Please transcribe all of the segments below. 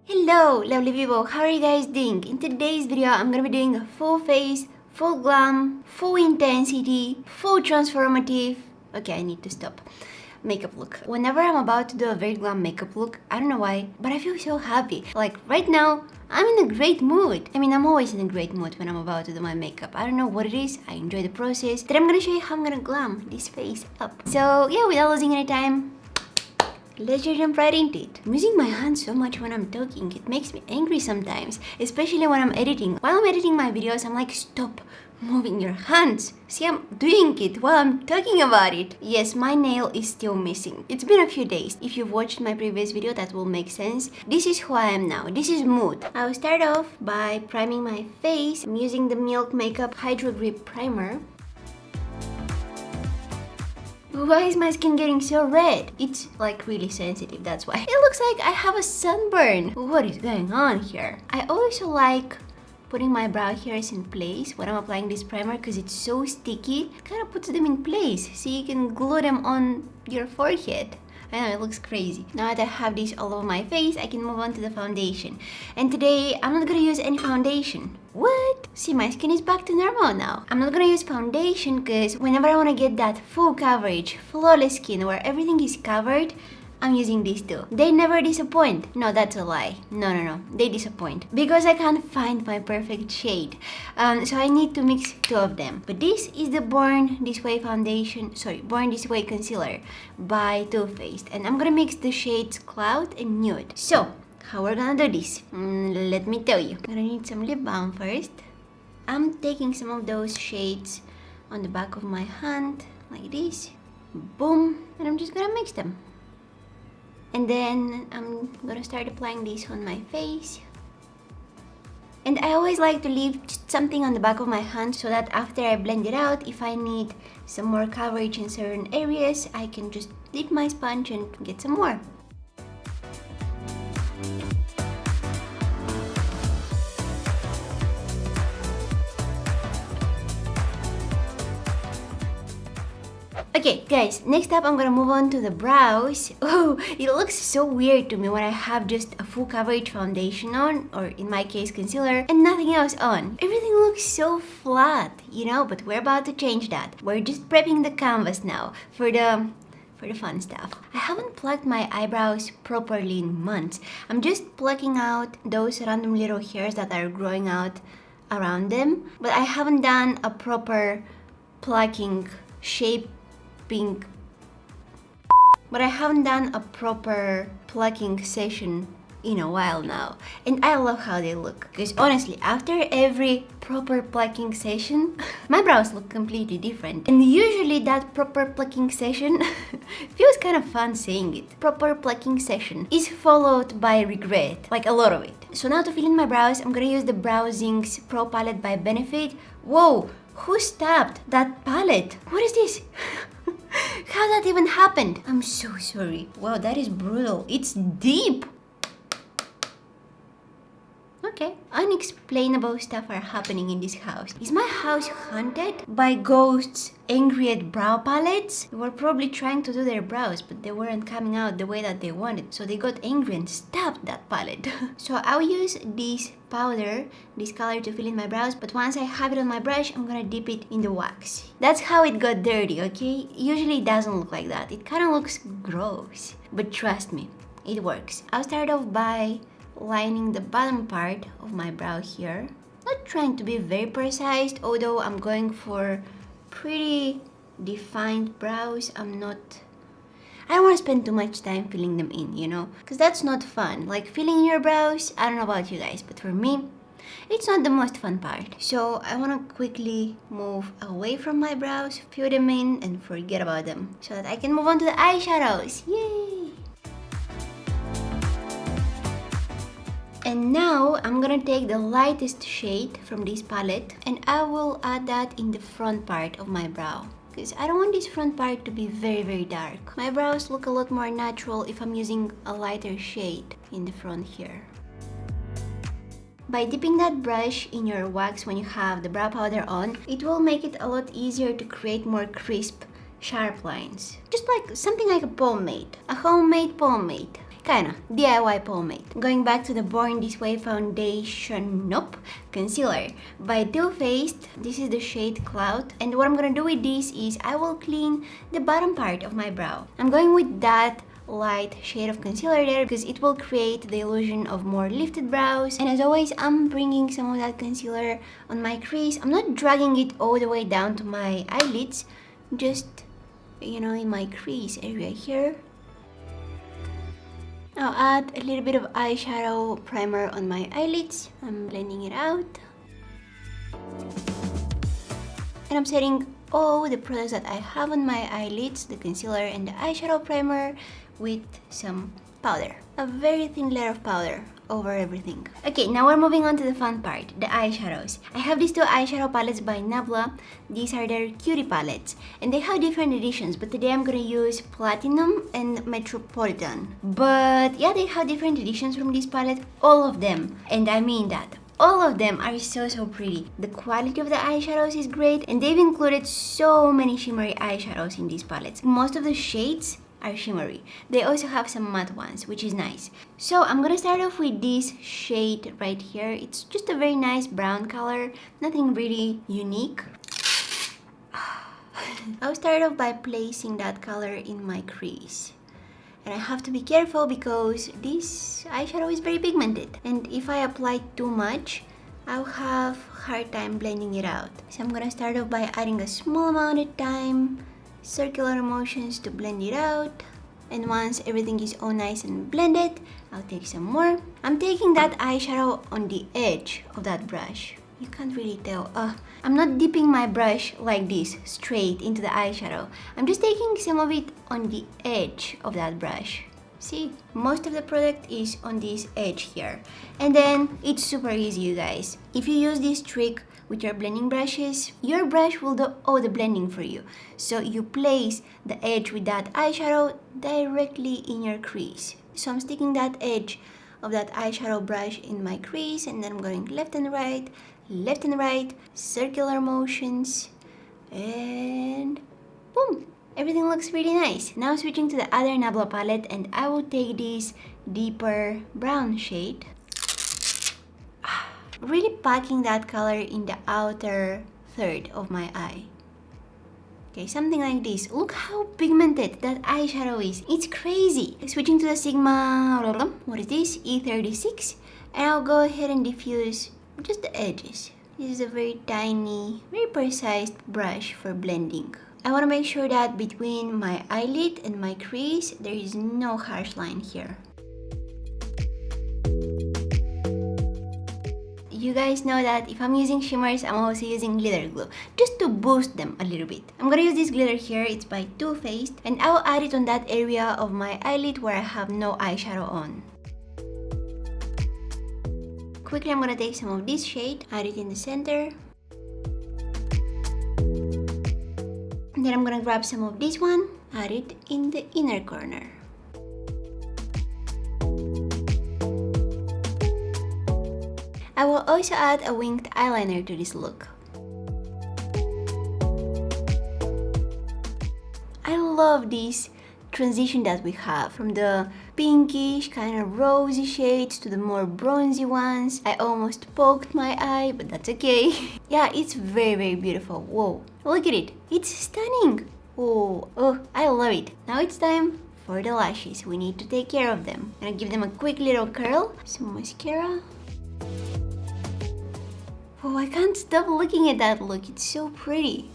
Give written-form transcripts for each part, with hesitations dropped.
Hello, lovely people, how are you guys doing? In today's video, I'm gonna be doing a full face, full glam, full intensity, full transformative, okay, I need to stop, makeup look. Whenever I'm about to do a very glam makeup look, I don't know why, but I feel so happy. Like right now, I'm in a great mood. I mean, I'm always in a great mood when I'm about to do my makeup. I don't know what it is, I enjoy the process. Today I'm gonna show you how I'm gonna glam this face up. So yeah, without losing any time, let's just jump right into it. I'm using my hands so much when I'm talking, it makes me angry sometimes, especially when I'm editing. While I'm editing my videos, I'm like, stop moving your hands. See, I'm doing it while I'm talking about it. Yes, my nail is still missing. It's been a few days. If you've watched my previous video, that will make sense. This is who I am now. This is mood. I'll start off by priming my face. I'm using the Milk Makeup Hydro Grip Primer. Why is my skin getting so red? It's like really sensitive, that's why. It looks like I have a sunburn. What is going on here? I also like putting my brow hairs in place when I'm applying this primer because it's so sticky. It kind of puts them in place so you can glue them on your forehead. I know, it looks crazy. Now that I have this all over my face, I can move on to the foundation. And today, I'm not gonna use any foundation. What? See, my skin is back to normal now. I'm not gonna use foundation because whenever I wanna get that full coverage, flawless skin where everything is covered, I'm using these two. They never disappoint. No, that's a lie. No. They disappoint. Because I can't find my perfect shade. So I need to mix two of them. But this is the Born This Way concealer by Too Faced. And I'm gonna mix the shades Cloud and Nude. So, how we're gonna do this? Let me tell you. I'm gonna need some lip balm first. I'm taking some of those shades on the back of my hand, like this. Boom. And I'm just gonna mix them. And then I'm gonna start applying this on my face. And I always like to leave something on the back of my hand so that after I blend it out, if I need some more coverage in certain areas, I can just dip my sponge and get some more. Okay guys, next up I'm gonna move on to the brows. Oh, it looks so weird to me when I have just a full coverage foundation on, or in my case concealer, and nothing else on. Everything looks so flat, you know, but we're about to change that. We're just prepping the canvas now for the fun stuff. I haven't plucked my eyebrows properly in months. I'm just plucking out those random little hairs that are growing out around them, but I haven't done a proper plucking shape. But I haven't done a proper plucking session in a while now, and I love how they look because honestly, after every proper plucking session, my brows look completely different. And usually that proper plucking session feels kind of fun saying it. Proper plucking session is followed by regret, like a lot of it. So now to fill in my brows, I'm gonna use the Browsings Pro Palette by Benefit. Whoa, who stabbed that palette? What is this? How that even happened? I'm so sorry. Wow, that is brutal. It's deep. Okay. Unexplainable stuff are happening in this house. Is my house haunted by ghosts angry at brow palettes? They were probably trying to do their brows, but they weren't coming out the way that they wanted. So they got angry and stabbed that palette. So I'll use this powder, this color to fill in my brows, but once I have it on my brush, I'm gonna dip it in the wax. That's how it got dirty, okay? Usually it doesn't look like that. It kind of looks gross. But trust me, it works. I'll start off by lining the bottom part of my brow here. Not trying to be very precise, although I'm going for pretty defined brows. I don't want to spend too much time filling them in, you know, because that's not fun. Like filling in your brows, I don't know about you guys, but for me, it's not the most fun part. So I want to quickly move away from my brows, fill them in, and forget about them so that I can move on to the eyeshadows. Yay! And now I'm gonna take the lightest shade from this palette and I will add that in the front part of my brow, because I don't want this front part to be very dark. My brows look a lot more natural if I'm using a lighter shade in the front here. By dipping that brush in your wax when you have the brow powder on, it will make it a lot easier to create more crisp, sharp lines. Just like something like a pomade, a homemade pomade. Kinda. DIY pomade. Going back to the Born This Way foundation, nope, concealer by Too Faced. This is the shade Cloud. And what I'm gonna do with this is I will clean the bottom part of my brow. I'm going with that light shade of concealer there because it will create the illusion of more lifted brows. And as always, I'm bringing some of that concealer on my crease. I'm not dragging it all the way down to my eyelids, just, you know, in my crease area here. I'll add a little bit of eyeshadow primer on my eyelids. I'm blending it out. And I'm setting all the products that I have on my eyelids, the concealer and the eyeshadow primer, with some powder. A very thin layer of powder over everything. Okay, now we're moving on to the fun part, the eyeshadows. I have these two eyeshadow palettes by Nabla. These are their cutie palettes, and they have different editions, but today I'm gonna use Platinum and Metropolitan. But yeah, they have different editions from this palette, all of them, and I mean that. All of them are so pretty. The quality of the eyeshadows is great, and they've included so many shimmery eyeshadows in these palettes. Most of the shades are shimmery. They also have some matte ones, which is nice. So I'm gonna start off with this shade right here. It's just a very nice brown color, nothing really unique. I'll start off by placing that color in my crease. And I have to be careful because this eyeshadow is very pigmented. And if I apply too much, I'll have a hard time blending it out. So I'm gonna start off by adding a small amount at a time, circular motions to blend it out. And once everything is all nice and blended, I'll take some more. I'm taking that eyeshadow on the edge of that brush. You can't really tell. I'm not dipping my brush like this straight into the eyeshadow. I'm just taking some of it on the edge of that brush. See, most of the product is on this edge here. And then it's super easy, you guys. If you use this trick with your blending brushes, your brush will do all the blending for you. So you place the edge with that eyeshadow directly in your crease. So I'm sticking that edge of that eyeshadow brush in my crease, and then I'm going left and right, circular motions, and boom! Everything looks really nice. Now switching to the other Nabla palette, and I will take this deeper brown shade. Really packing that color in the outer third of my eye. Okay, something like this. Look how pigmented that eyeshadow is. It's crazy. Switching to the Sigma, what is this? E36. And I'll go ahead and diffuse just the edges. This is a very tiny, very precise brush for blending. I want to make sure that between my eyelid and my crease, there is no harsh line here. You guys know that if I'm using shimmers, I'm also using glitter glue, just to boost them a little bit. I'm gonna use this glitter here, it's by Too Faced, and I'll add it on that area of my eyelid where I have no eyeshadow on. Quickly, I'm gonna take some of this shade, add it in the center. And then I'm gonna grab some of this one, add it in the inner corner. I will also add a winged eyeliner to this look. I love this transition that we have from the pinkish kind of rosy shades to the more bronzy ones. I almost poked my eye, but that's okay. Yeah, it's very beautiful. Whoa, look at it. It's stunning. Oh, I love it. Now it's time for the lashes. We need to take care of them. I'm gonna give them a quick little curl. Some mascara. Oh, I can't stop looking at that look. It's so pretty.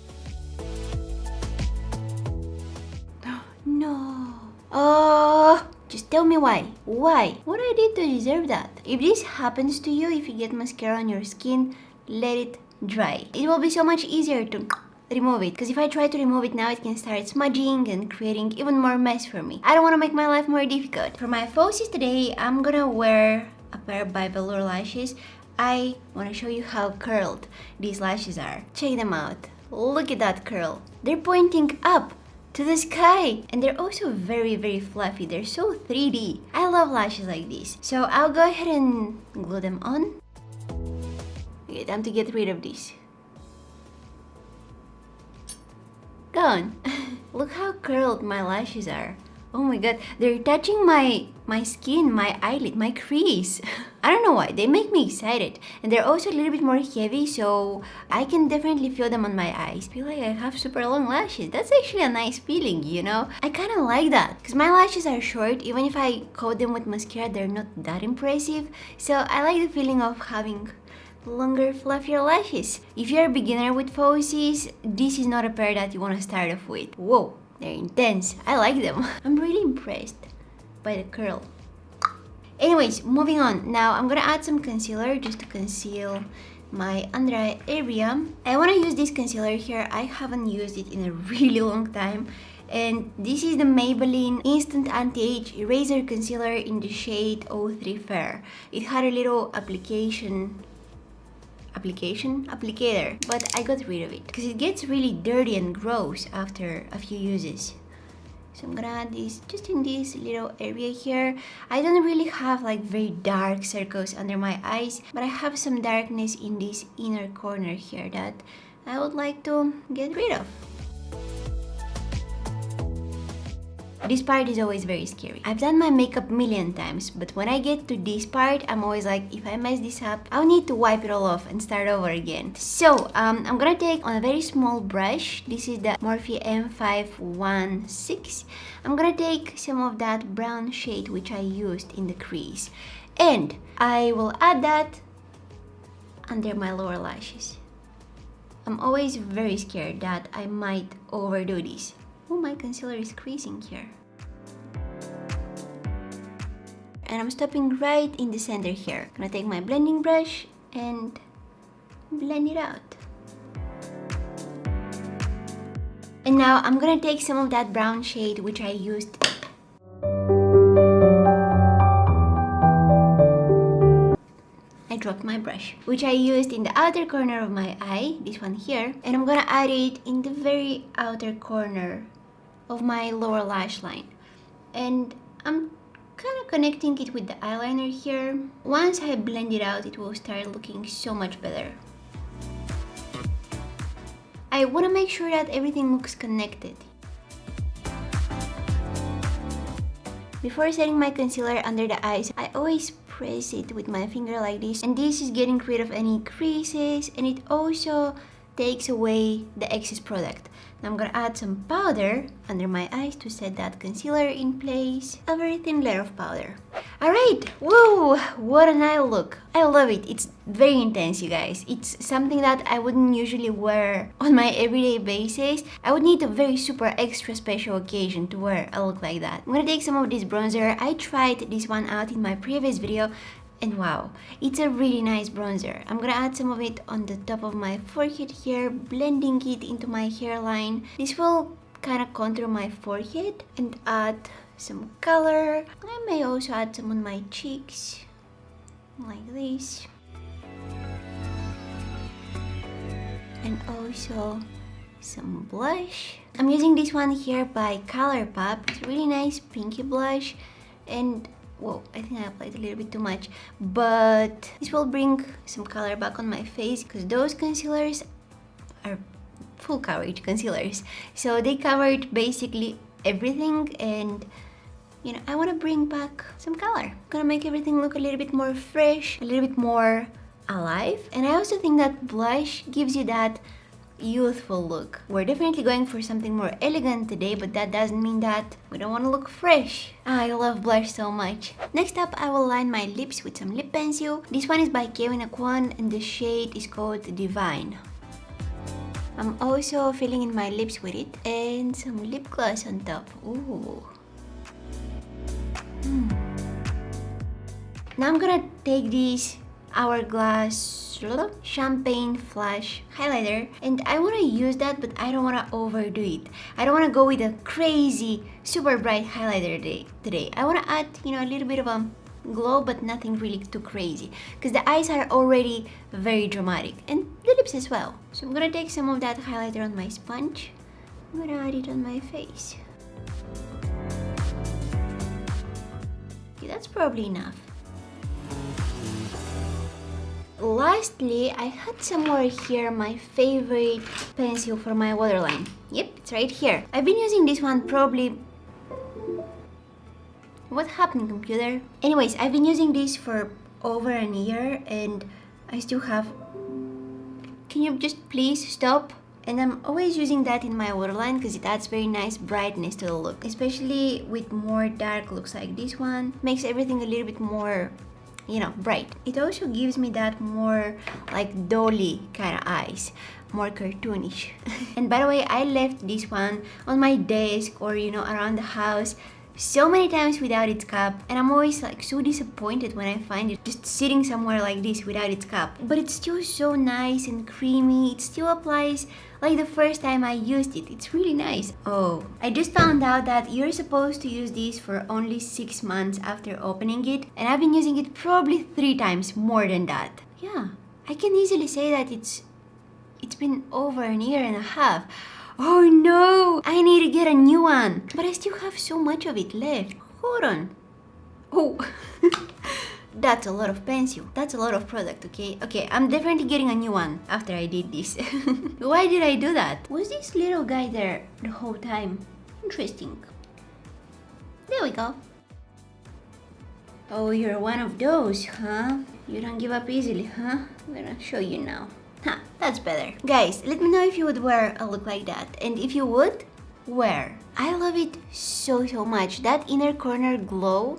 No. Oh, just tell me why. Why? What I did to deserve that? If this happens to you, if you get mascara on your skin, let it dry. It will be so much easier to remove it, because if I try to remove it now, it can start smudging and creating even more mess for me. I don't want to make my life more difficult. For my falsies today, I'm gonna wear a pair by Velour lashes. I want to show you how curled these lashes are. Check them out. Look at that curl. They're pointing up to the sky, and they're also very fluffy. They're so 3D. I love lashes like this. So I'll go ahead and glue them on. Okay, time to get rid of this. Gone. Look how curled my lashes are. Oh my god, they're touching my skin, my eyelid, my crease. I don't know why, they make me excited. And they're also a little bit more heavy, so I can definitely feel them on my eyes. I feel like I have super long lashes. That's actually a nice feeling, you know? I kind of like that, because my lashes are short. Even if I coat them with mascara, they're not that impressive. So I like the feeling of having longer, fluffier lashes. If you're a beginner with falsies, this is not a pair that you want to start off with. Whoa, they're intense. I like them. I'm really impressed by the curl. Anyways, moving on. Now I'm gonna add some concealer just to conceal my under eye area. I want to use this concealer here. I haven't used it in a really long time. And this is the Maybelline Instant Anti-Age Eraser Concealer in the shade 03 Fair. It had a little applicator, but I got rid of it because it gets really dirty and gross after a few uses. So I'm gonna add this just in this little area here. I don't really have like very dark circles under my eyes, but I have some darkness in this inner corner here that I would like to get rid of. This part is always very scary. I've done my makeup a million times, but when I get to this part, I'm always like, if I mess this up, I'll need to wipe it all off and start over again. So, I'm gonna take on a very small brush. This is the Morphe M516. I'm gonna take some of that brown shade which I used in the crease. And I will add that under my lower lashes. I'm always very scared that I might overdo this. Oh, my concealer is creasing here. And I'm stopping right in the center here. I'm gonna take my blending brush and blend it out. And now I'm gonna take some of that brown shade which I used. I dropped my brush, which I used in the outer corner of my eye, this one here. And I'm gonna add it in the very outer corner of my lower lash line. And I'm kind of connecting it with the eyeliner here. Once I blend it out, it will start looking so much better. I want to make sure that everything looks connected. Before setting my concealer under the eyes, I always press it with my finger like this, and this is getting rid of any creases, and it also takes away the excess product. Now I'm gonna add some powder under my eyes to set that concealer in place. A very thin layer of powder. Alright, whoa, what an eye look. I love it. It's very intense, you guys. It's something that I wouldn't usually wear on my everyday basis. I would need a very super extra special occasion to wear a look like that. I'm gonna take some of this bronzer. I tried this one out in my previous video, and wow, it's a really nice bronzer. I'm gonna add some of it on the top of my forehead here, blending it into my hairline. This will kind of contour my forehead and add some color. I may also add some on my cheeks, like this. And also some blush. I'm using this one here by Colourpop. It's a really nice pinky blush, and whoa, I think I applied a little bit too much, but this will bring some color back on my face because those concealers are full coverage concealers. So they covered basically everything, and you know, I want to bring back some color. I'm gonna make everything look a little bit more fresh, a little bit more alive. And I also think that blush gives you that youthful look. We're definitely going for something more elegant today, but that doesn't mean that we don't want to look fresh. I love blush so much. Next up, I will line my lips with some lip pencil. This one is by Kevyn Aucoin and the shade is called Divine. I'm also filling in my lips with it and some lip gloss on top. Ooh. Now I'm gonna take this Hourglass Champagne Flash highlighter, and I want to use that, but I don't want to overdo it. I don't want to go with a crazy super bright highlighter today. I want to add, you know, a little bit of a glow, but nothing really too crazy, because the eyes are already very dramatic, and the lips as well. So I'm gonna take some of that highlighter on my sponge. I'm gonna add it on my face. Okay, that's probably enough. Lastly, I had somewhere here my favorite pencil for my waterline. Yep, it's right here. I've been using this one probably What happened, computer? Anyways, I've been using this for over a year and I still have... Can you just please stop? And I'm always using that in my waterline because it adds very nice brightness to the look. Especially with more dark looks like this one. Makes everything a little bit more, you know, bright. It also gives me that more like dolly kind of eyes. More cartoonish. And by the way, I left this one on my desk or, you know, around the house so many times without its cap, and I'm always like so disappointed when I find it just sitting somewhere like this without its cap. But it's still so nice and creamy. It still applies like the first time I used it. It's really nice. Oh, I just found out that you're supposed to use this for only 6 months after opening it, and I've been using it probably 3 times more than that. Yeah, I can easily say that it's been over a year and a half. Oh no! I need to get a new one! But I still have so much of it left. Hold on. Oh, that's a lot of pencil. That's a lot of product, okay? Okay, I'm definitely getting a new one after I did this. Why did I do that? Was this little guy there the whole time? Interesting. There we go. Oh, you're one of those, huh? You don't give up easily, huh? I'm gonna show you now. Huh, that's better. Guys, let me know if you would wear a look like that. And if you would, where? I love it so much. That inner corner glow,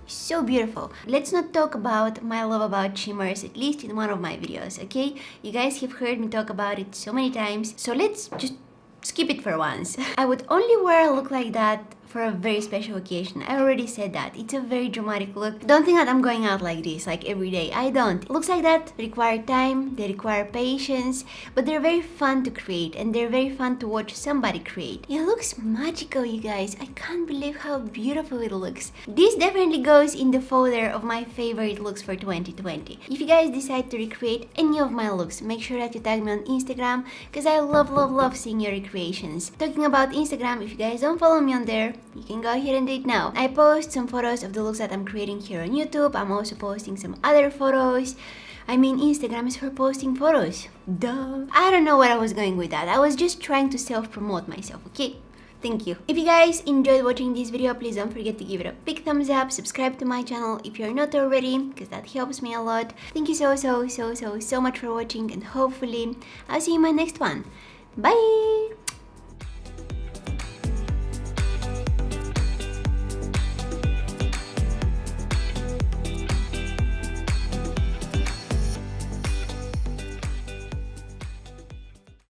so beautiful. Let's not talk about my love about shimmers, at least in one of my videos, okay? You guys have heard me talk about it so many times, so let's just skip it for once. I would only wear a look like that for a very special occasion. I already said that. It's a very dramatic look. Don't think that I'm going out like this, like every day. I don't. Looks like that require time, they require patience, but they're very fun to create and they're very fun to watch somebody create. It looks magical, you guys. I can't believe how beautiful it looks. This definitely goes in the folder of my favorite looks for 2020. If you guys decide to recreate any of my looks, make sure that you tag me on Instagram because I love seeing your recreations. Talking about Instagram, if you guys don't follow me on there, you can go ahead and do it now. I post some photos of the looks that I'm creating here on YouTube. I'm also posting some other photos. I mean, Instagram is for posting photos. Duh. I don't know where I was going with that. I was just trying to self-promote myself, okay? Thank you. If you guys enjoyed watching this video, please don't forget to give it a big thumbs up. Subscribe to my channel if you're not already, because that helps me a lot. Thank you so much for watching, and hopefully I'll see you in my next one. Bye!